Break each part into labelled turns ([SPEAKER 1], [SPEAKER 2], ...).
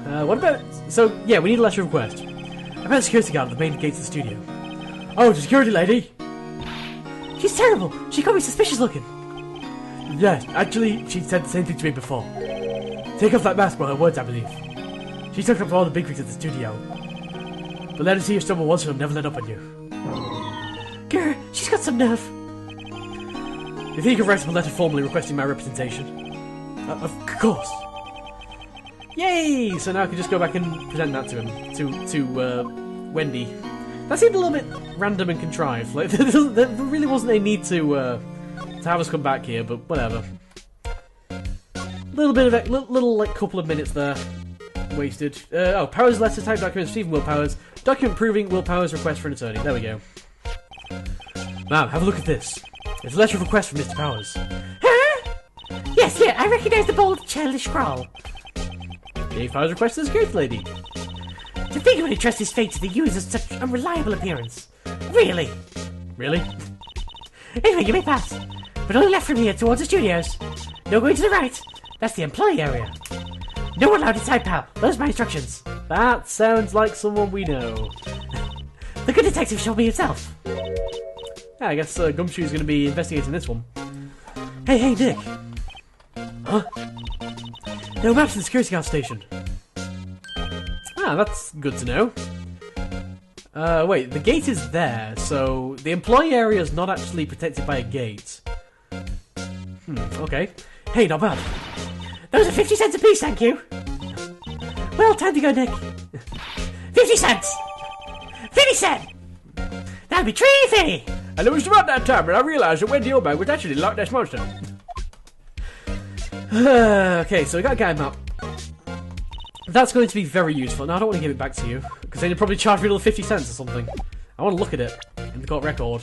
[SPEAKER 1] What about... So, yeah, we need a letter of request. I found a security guard at the main gate of the studio. Oh, the security lady! She's terrible! She got me suspicious looking! Yes, actually, she said the same thing to me before. Take off that mask, were her words, I believe. She took up all the bigwigs at the studio. But let her see your stubborn once, she'll never let up on you. Grr, she's got some nerve. You think you could write him a letter formally requesting my representation? Of course. Yay! So now I can just go back and present that to him. To Wendy. That seemed a little bit random and contrived. Like, there really wasn't a need to have us come back here, but whatever. Little like couple of minutes there. Wasted. Oh, Powers letter type document receiving Will Powers. Document proving Will Powers' request for an attorney. There we go. Ma'am, have a look at this. It's a letter of request from Mr. Powers.
[SPEAKER 2] Huh? Yes, yeah, I recognise the bold, childish scrawl.
[SPEAKER 1] The Powers requested a security lady.
[SPEAKER 2] To think he would entrust his fate to the user of such unreliable appearance. Really?
[SPEAKER 1] Really?
[SPEAKER 2] Anyway, you may pass. But only left from here towards the studios. No going to the right. That's the employee area. No one allowed inside, pal. Those are my instructions.
[SPEAKER 1] That sounds like someone we know.
[SPEAKER 2] The good detective showed me himself.
[SPEAKER 1] Yeah, I guess Gumshoe's going to be investigating this one. Hey, Nick. Huh? No maps in the security guard station. Ah, that's good to know. Wait, the gate is there, so the employee area is not actually protected by a gate. Okay. Hey, not bad.
[SPEAKER 2] Those are 50 cents apiece, thank you. Well, time to go, Nick. 50 cents! 50 cents! That'll be treefy!
[SPEAKER 1] And it was about that time when I realised that Wendy Oldbag was actually Loch Ness Monster. Okay, so we got a guide map. That's going to be very useful. Now, I don't want to give it back to you, because then you'll probably charge me another 50 cents or something. I want to look at it in the court record.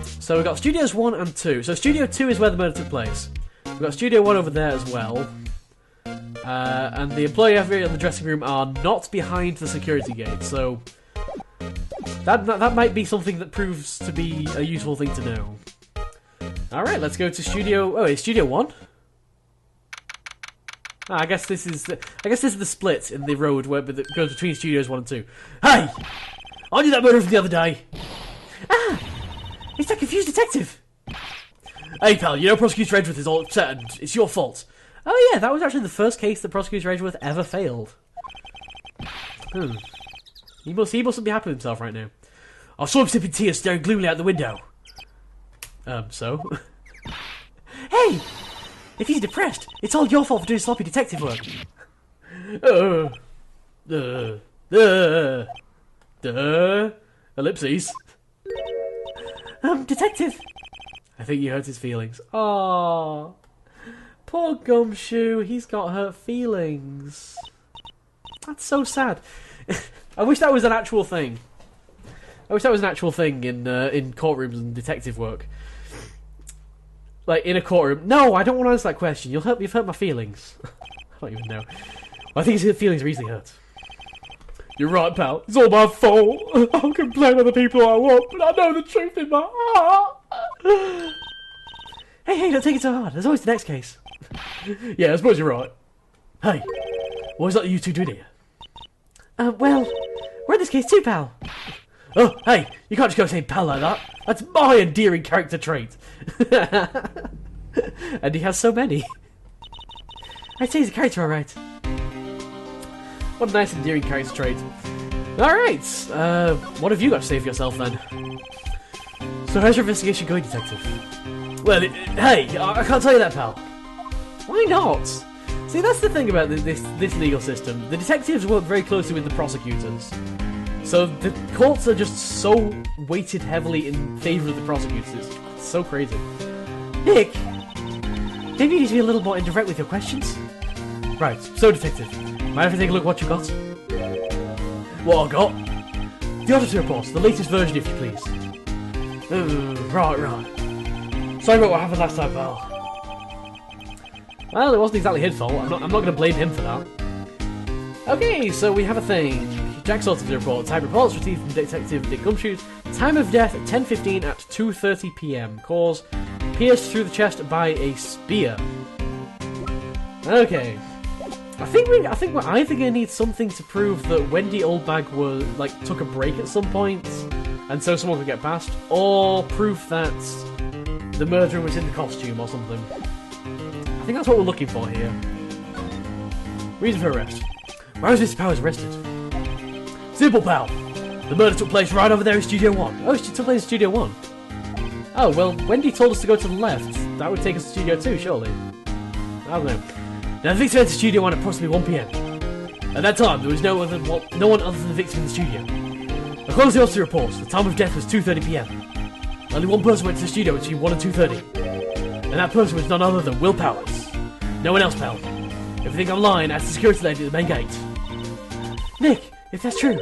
[SPEAKER 1] So we've got Studios 1 and 2. So Studio 2 is where the murder took place. We've got Studio 1 over there as well. And the employee area and the dressing room are not behind the security gate, so... That might be something that proves to be a useful thing to know. Alright, let's go to Studio... Oh, it's Studio 1? Ah, I guess this is the split in the road where that goes between Studios 1 and 2. Hey! I knew that murder from the other day!
[SPEAKER 2] Ah! It's that confused detective!
[SPEAKER 1] Hey pal, you know Prosecutor Edgeworth is all upset and it's your fault. Oh yeah, that was actually the first case that Prosecutor Edgeworth ever failed. He mustn't be happy with himself right now. I saw him sipping tea and staring gloomily out the window. So?
[SPEAKER 2] Hey! If he's depressed, it's all your fault for doing sloppy detective work.
[SPEAKER 1] Ellipses.
[SPEAKER 2] Detective.
[SPEAKER 1] I think you hurt his feelings. Aww. Poor Gumshoe, he's got hurt feelings. That's so sad. I wish that was an actual thing. I wish that was an actual thing in courtrooms and detective work. Like, in a courtroom. No, I don't want to answer that question. You've hurt my feelings. I don't even know. I think his feelings are easily hurt. You're right, pal. It's all my fault. I'll complain with the people I want, but I know the truth in my heart.
[SPEAKER 2] Hey, don't take it so hard. There's always the next case.
[SPEAKER 1] Yeah, I suppose you're right. Hey, what is that you two doing here?
[SPEAKER 2] Well, we're in this case too, pal.
[SPEAKER 1] Oh, hey, you can't just go saying pal like that. That's my endearing character trait. And he has so many.
[SPEAKER 2] I'd say he's a character, alright.
[SPEAKER 1] What a nice endearing character trait. Alright, what have you got to say for yourself then? So how's your investigation going, detective? Well, hey, I can't tell you that, pal. Why not? See, that's the thing about this legal system. The detectives work very closely with the prosecutors. So the courts are just so weighted heavily in favour of the prosecutors. It's so crazy.
[SPEAKER 2] Nick, maybe you need to be a little more indirect with your questions?
[SPEAKER 1] Right, so detective, might I have a take a look at what you got? What I got? The auditor report, the latest version if you please. Right. Sorry about what happened last time, pal. Well, it wasn't exactly his fault. I'm not going to blame him for that. Okay, so we have a thing. Jack sorted the report. Type reports received from Detective Dick Gumshoe. Time of death 10:15 at 2:30 PM. Cause pierced through the chest by a spear. Okay. I think we're either gonna need something to prove that Wendy Oldbag was took a break at some point, and so someone could get past, or proof that the murderer was in the costume or something. I think that's what we're looking for here. Reason for arrest. Why was Mr. Powers arrested? Simple, pal. The murder took place right over there in Studio 1. Oh, she took place in Studio 1. Oh, well, Wendy told us to go to the left. That would take us to Studio 2, surely. I don't know. Now, the victim entered Studio 1 at approximately 1 PM. At that time, there was no one other than the victim in the studio. According to the autopsy reports, the time of death was 2:30 PM. Only one person went to the studio between 1 and 2:30. And that person was none other than Will Powers. No one else, pal. If you think I'm lying, ask the security lady at the main gate.
[SPEAKER 2] Nick, if that's true,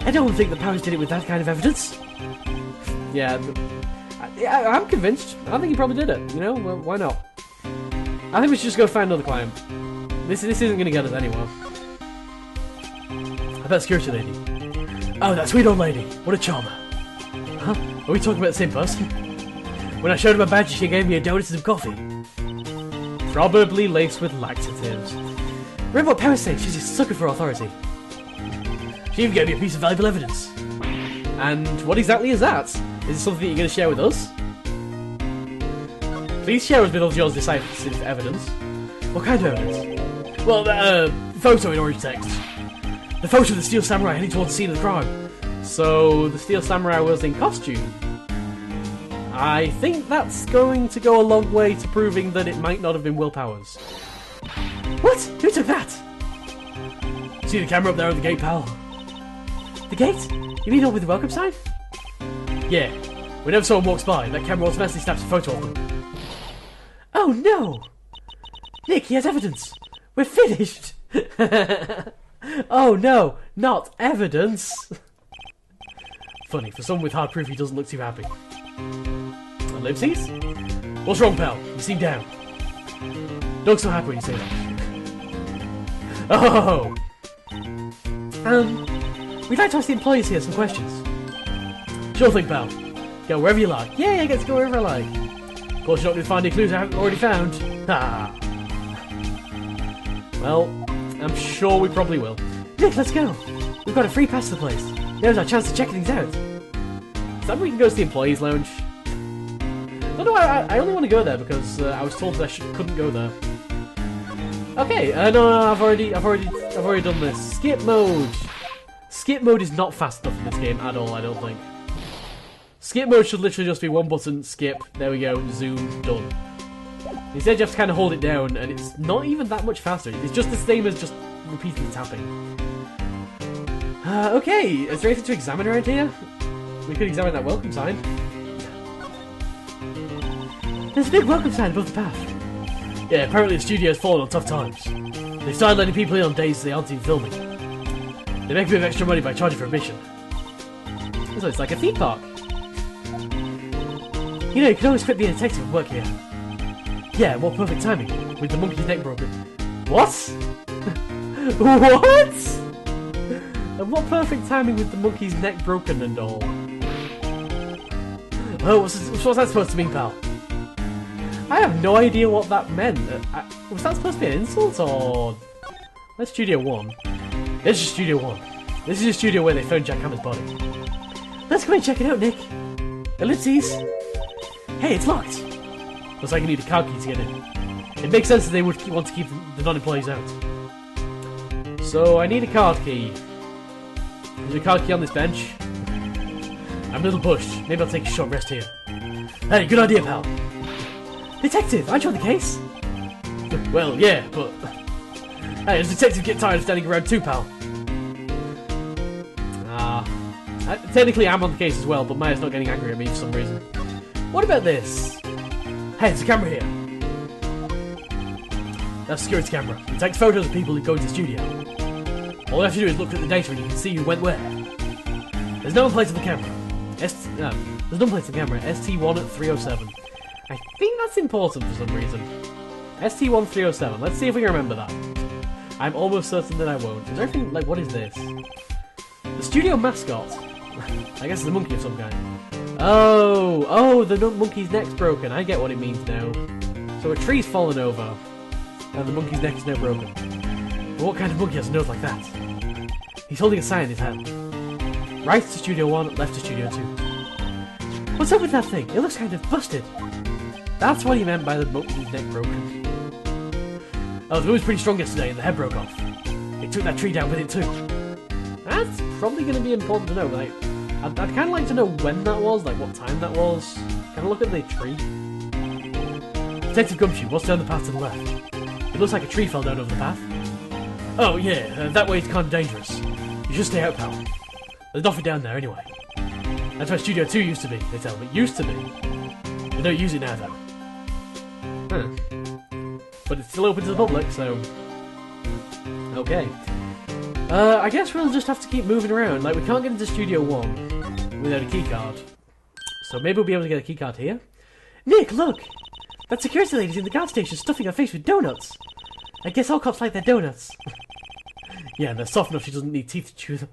[SPEAKER 2] I don't think the Powers did it with that kind of evidence.
[SPEAKER 1] Yeah, I'm convinced. I think he probably did it. You know, well, why not? I think we should just go find another client. This isn't going to get us anywhere. I bet security lady. Oh, that sweet old lady. What a charmer. Huh? Are we talking about the same person? When I showed her my badge, she gave me a donut and some coffee. Probably laced with laxatives.
[SPEAKER 2] Remember what Powers said? She's a sucker for authority.
[SPEAKER 1] She even gave me a piece of valuable evidence. And what exactly is that? Is it something that you're going to share with us? Please share with us your decisive evidence.
[SPEAKER 2] What kind of evidence?
[SPEAKER 1] Well, the photo in orange text. The photo of the Steel Samurai heading towards the scene of the crime. So, the Steel Samurai was in costume. I think that's going to go a long way to proving that it might not have been Will Powers.
[SPEAKER 2] What? Who took that?
[SPEAKER 1] See the camera up there at the gate, pal?
[SPEAKER 2] The gate? You mean over with the welcome sign?
[SPEAKER 1] Yeah. Whenever someone walks by, that camera automatically snaps a photo of them.
[SPEAKER 2] Oh no! Nick, he has evidence! We're finished!
[SPEAKER 1] Oh no, not evidence! Funny, for someone with hard proof, he doesn't look too happy. Ellipses? What's wrong, pal? You seem down. Don't look so happy when you say that. Oh!
[SPEAKER 2] We'd like to ask the employees here some questions.
[SPEAKER 1] Sure thing, pal. Go wherever you like. Yeah, I get to go wherever I like. Of course, you're not going to find any clues I haven't already found. Ha! Well, I'm sure we probably will.
[SPEAKER 2] Nick, let's go. We've got a free pass to the place. Now's our chance to check things out.
[SPEAKER 1] Is that where we can go to the employees' lounge? I don't know. I only want to go there because I was told that I couldn't go there. Okay. No, I've already done this. Skip mode. Skip mode is not fast enough in this game at all. I don't think. Skip mode should literally just be one button, skip, there we go, zoom, done. Instead you have to kind of hold it down, and it's not even that much faster. It's just the same as just repeatedly tapping. Okay, is there anything to examine around here? We could examine that welcome sign.
[SPEAKER 2] There's a big welcome sign above the path.
[SPEAKER 1] Yeah, apparently the studio's fallen on tough times. They've started letting people in on days they aren't even filming. They make a bit of extra money by charging for admission. So it's like a theme park.
[SPEAKER 2] You know, you can always quit being a detective and work here.
[SPEAKER 1] Yeah, what perfect timing, with the monkey's neck broken. What? What? And what perfect timing with the monkey's neck broken and all? Oh, what's that supposed to mean, pal? I have no idea what that meant. Was that supposed to be an insult, or... That's Studio 1. This is Studio 1. This is the studio where they found Jackhammer's body.
[SPEAKER 2] Let's go and check it out, Nick.
[SPEAKER 1] Ellipses.
[SPEAKER 2] Hey, it's locked.
[SPEAKER 1] Looks like you need a card key to get in. It makes sense that they would want to keep the non-employees out. So I need a card key. There's a card key on this bench. I'm a little pushed. Maybe I'll take a short rest here. Hey, good idea, pal.
[SPEAKER 2] Detective, aren't you on the case?
[SPEAKER 1] Well, yeah, but... Hey, does detective get tired of standing around too, pal? Technically I'm on the case as well, but Maya's not getting angry at me for some reason. What about this? Hey, there's a camera here. That's a security camera. It takes photos of people who go into the studio. All you have to do is look at the data and you can see who went where. There's no one place on the camera. There's no one place on the camera. ST1 at 307. I think that's important for some reason. ST1 307. Let's see if we can remember that. I'm almost certain that I won't. Is there anything, like, what is this? The studio mascot. I guess it's a monkey of some kind. Oh, the monkey's neck's broken. I get what it means now. So a tree's fallen over, and the monkey's neck is now broken. But what kind of monkey has a nose like that? He's holding a sign in his hand. Right to Studio 1, left to Studio 2. What's up with that thing? It looks kind of busted. That's what he meant by the monkey's neck broken. Oh, the moon was pretty strong yesterday and the head broke off. It took that tree down with it too. That's probably going to be important to know. Like, I'd kind of like to know when that was, like what time that was. Can I look at the tree? Detective Gumshoe, what's down the path to the left? It looks like a tree fell down over the path. Oh yeah, that way it's kind of dangerous. You should stay out, pal. There's nothing down there anyway. That's where Studio 2 used to be, they tell me. Used to be. They don't use it now though. Huh. But it's still open to the public, so... Okay. I guess we'll just have to keep moving around. Like, we can't get into Studio 1 without a keycard. So maybe we'll be able to get a keycard here. Nick, look! That security lady's in the guard station stuffing her face with donuts. I guess all cops like their donuts. Yeah, they're soft enough she doesn't need teeth to chew them.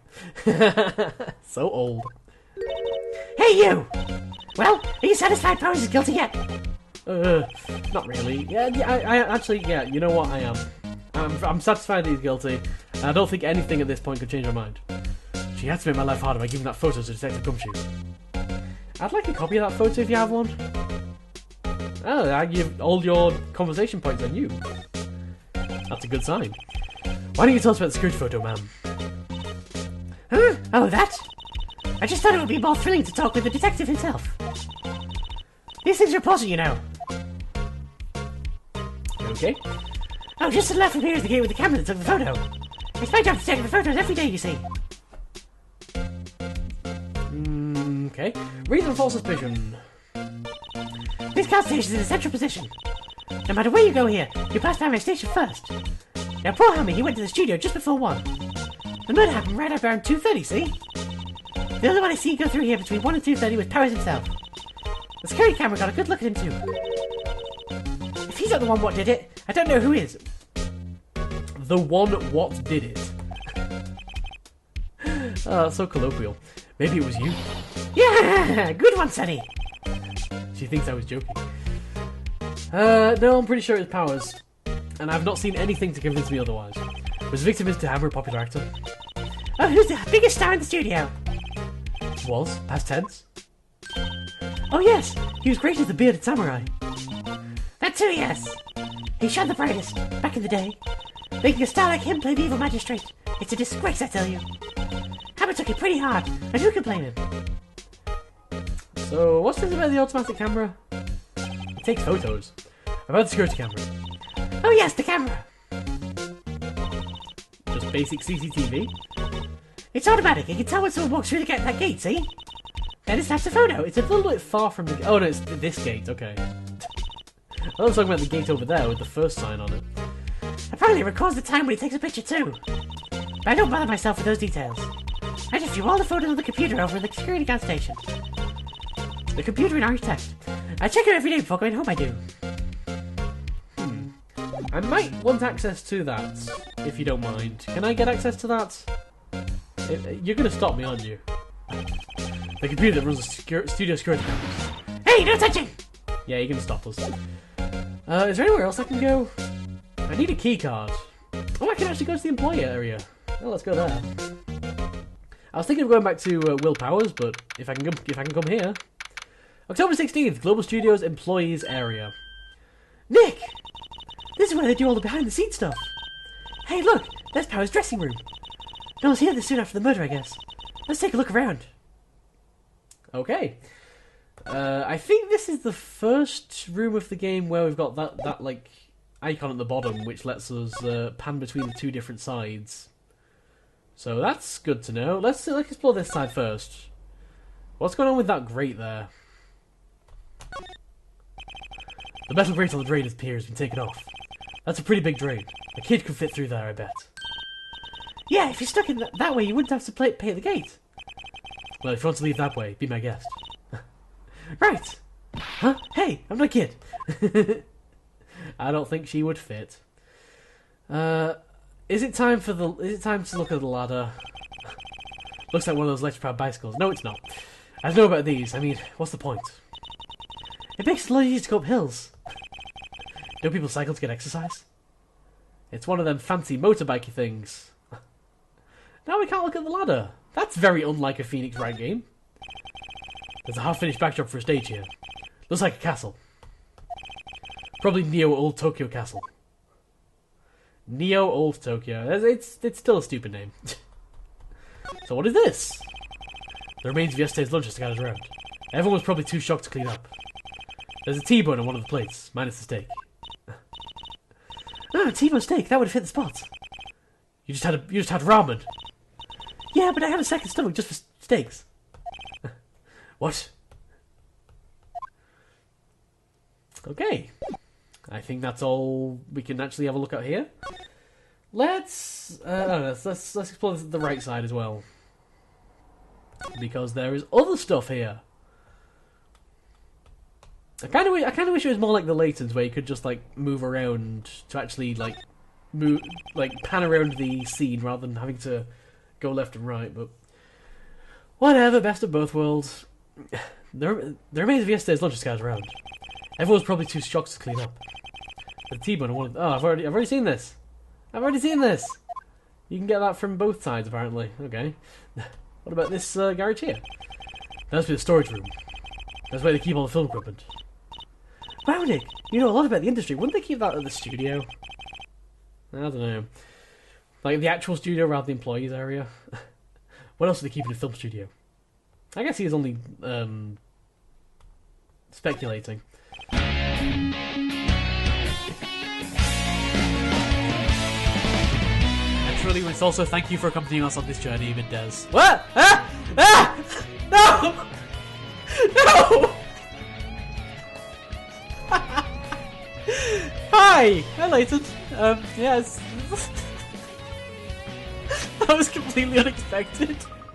[SPEAKER 1] So old.
[SPEAKER 2] Hey, you! Well, are you satisfied Powers is guilty yet?
[SPEAKER 1] Not really. Yeah, I actually, yeah, you know what, I am. I'm satisfied that he's guilty, and I don't think anything at this point could change my mind. She had to make my life harder by giving that photo to Detective Gumshoe. I'd like a copy of that photo if you have one. Oh, I give all your conversation points on you. That's a good sign. Why don't you tell us about the security photo, ma'am?
[SPEAKER 2] Huh? Oh, that? I just thought it would be more thrilling to talk with the detective himself. These things are important, you know.
[SPEAKER 1] Okay.
[SPEAKER 2] Oh, just to the left from here is the gate with the camera that took the photo. It's my job to take the photos every day, you see.
[SPEAKER 1] Okay. Reason for suspicion.
[SPEAKER 2] This car station is in a central position. No matter where you go here, you pass by my station first. Now, poor Hammy, he went to the studio just before 1. The murder happened right up around 2:30, see? The only one I see go through here between 1 and 2:30 was Powers himself. The security camera got a good look at him too. If he's not the one what did it, I don't know who is.
[SPEAKER 1] The one what did it? Oh, that's so colloquial. Maybe it was you.
[SPEAKER 2] Yeah, good one, Sonny.
[SPEAKER 1] She thinks I was joking. No, I'm pretty sure it's Powers. And I've not seen anything to convince me otherwise. Was Victor Mr. Hammer a popular actor?
[SPEAKER 2] Oh, who's the biggest star in the studio?
[SPEAKER 1] Was, past tense.
[SPEAKER 2] Oh yes, he was great as the bearded samurai. That too, yes. He shone the brightest, back in the day. Making a star like him play the evil magistrate. It's a disgrace, I tell you. Hammer took it pretty hard, and who can blame him?
[SPEAKER 1] So, what's this about the automatic camera? It takes photos. About the security camera.
[SPEAKER 2] Oh yes, the camera.
[SPEAKER 1] Just basic CCTV?
[SPEAKER 2] It's automatic. You can tell when someone walks through that gate, see? Then it snaps a photo.
[SPEAKER 1] It's a little bit far from the... Oh no, it's this gate, okay. I was talking about the gate over there with the first sign on it.
[SPEAKER 2] Apparently it records the time when he takes a picture too. But I don't bother myself with those details. I just view all the photos on the computer over in the security guard station. The computer in Architect. I check it every day before going home, I do.
[SPEAKER 1] I might want access to that, if you don't mind. Can I get access to that? You're going to stop me, aren't you? The computer that runs the studio security cameras.
[SPEAKER 2] Hey, no touching!
[SPEAKER 1] Yeah, you can stop us. Is there anywhere else I can go? I need a key card. Oh, I can actually go to the employee area. Oh, let's go there. I was thinking of going back to Will Powers, but if I can come here. October 16th, Global Studios Employees Area.
[SPEAKER 2] Nick! This is where they do all the behind-the-scenes stuff. Hey, look! There's Powers' dressing room. No one's here this soon after the murder, I guess. Let's take a look around.
[SPEAKER 1] Okay. I think this is the first room of the game where we've got that like icon at the bottom, which lets us pan between the two different sides. So that's good to know. Let's explore this side first. What's going on with that grate there? The metal grate on the drain pier has been taken off. That's a pretty big drain. A kid could fit through there, I bet.
[SPEAKER 2] Yeah, if you're stuck in that way, you wouldn't have to pay at the gate.
[SPEAKER 1] Well, if you want to leave that way, be my guest.
[SPEAKER 2] Right.
[SPEAKER 1] Huh? Hey, I'm not a kid. I don't think she would fit. Is it time to look at the ladder? Looks like one of those electric-powered bicycles. No, it's not. I don't know about these. I mean, what's the point?
[SPEAKER 2] It makes it a lot easier to go up hills.
[SPEAKER 1] Don't people cycle to get exercise? It's one of them fancy motorbikey things. Now we can't look at the ladder. That's very unlike a Phoenix Wright game. There's a half-finished backdrop for a stage here. Looks like a castle. Probably Neo Old Tokyo Castle. Neo Old Tokyo. It's still a stupid name. So what is this? The remains of yesterday's lunch are scattered around. Everyone was probably too shocked to clean up. There's a T-bone on one of the plates, minus the steak.
[SPEAKER 2] Ah, T-bone steak. That would fit the spot.
[SPEAKER 1] You just had ramen.
[SPEAKER 2] Yeah, but I have a second stomach just for steaks.
[SPEAKER 1] What? Okay. I think that's all we can actually have a look at here. Let's explore the right side as well, because there is other stuff here. I kind of wish it was more like the Laytons, where you could just like move around to actually like pan around the scene rather than having to go left and right. But whatever, best of both worlds. The remains of yesterday's lunch are scattered around. Everyone's probably too shocked to clean up. The T-bone on one of I've already seen this. I've already seen this. You can get that from both sides, apparently. Okay. What about this garage here? That must be the storage room. That's where they keep all the film equipment.
[SPEAKER 2] Wow, Nick, you know a lot about the industry. Wouldn't they keep that
[SPEAKER 1] At the studio? I don't know. Like the actual studio rather than the employees area. What else do they keep in a film studio? I guess he is only speculating. Naturally, it's also thank you for accompanying us on this journey, Mindez. What? Ah! Ah! No! No! Hi! Hi, Layton. Yes. That was completely unexpected.